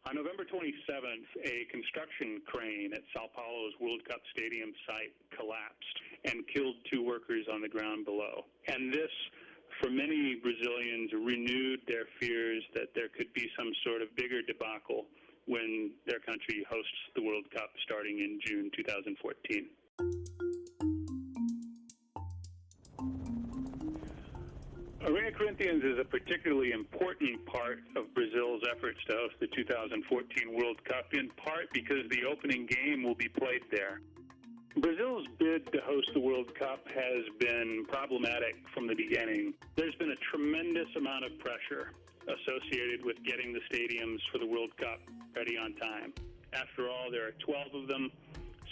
On November 27th, a construction crane at Sao Paulo's World Cup Stadium site collapsed and killed 2 workers on the ground below. And this, for many Brazilians, renewed their fears that there could be some sort of bigger debacle when their country hosts the World Cup starting in June 2014. Arena Corinthians is a particularly important part of Brazil's efforts to host the 2014 World Cup, in part because the opening game will be played there. Brazil's bid to host the World Cup has been problematic from the beginning. There's been a tremendous amount of pressure associated with getting the stadiums for the World Cup ready on time. After all, there are 12 of them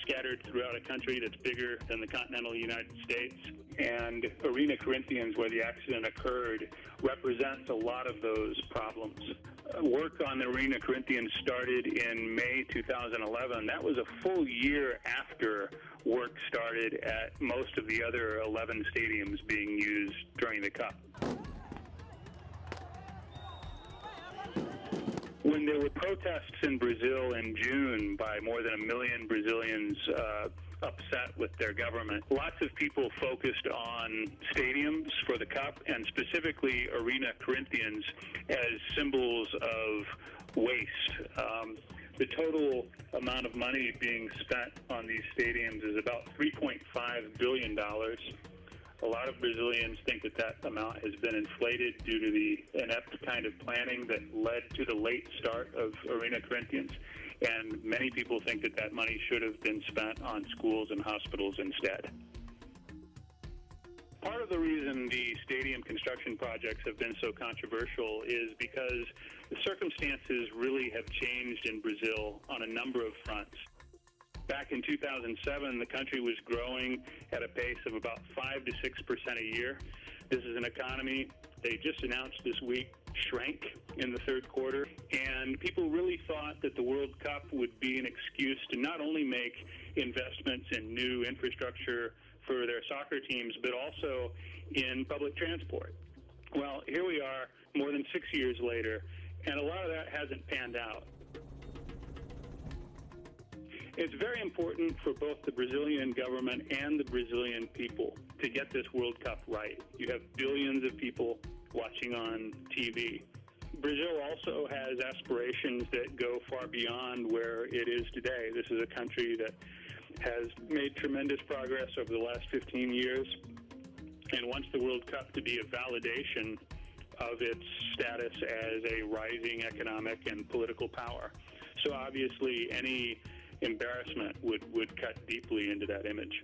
scattered throughout a country that's bigger than the continental United States. And Arena Corinthians, where the accident occurred, represents a lot of those problems. Work on the Arena Corinthians started in May 2011. That was a full year after work started at most of the other 11 stadiums being used during the Cup. When there were protests in Brazil in June by more than 1 million Brazilians upset with their government, lots of people focused on stadiums for the Cup and specifically Arena Corinthians as symbols of waste. The total amount of money being spent on these stadiums is about $3.5 billion. A lot of Brazilians think that that amount has been inflated due to the inept kind of planning that led to the late start of Arena Corinthians, and many people think that that money should have been spent on schools and hospitals instead. Part of the reason the stadium construction projects have been so controversial is because the circumstances really have changed in Brazil on a number of fronts. Back in 2007, the country was growing at a pace of about 5 to 6% a year. This is an economy, they just announced this week, shrank in the third quarter. And people really thought that the World Cup would be an excuse to not only make investments in new infrastructure for their soccer teams, but also in public transport. Well, here we are, more than 6 years later, and a lot of that hasn't panned out. It's very important for both the Brazilian government and the Brazilian people to get this World Cup right. You have billions of people watching on TV. Brazil also has aspirations that go far beyond where it is today. This is a country that has made tremendous progress over the last 15 years and wants the World Cup to be a validation of its status as a rising economic and political power. So obviously any embarrassment would cut deeply into that image.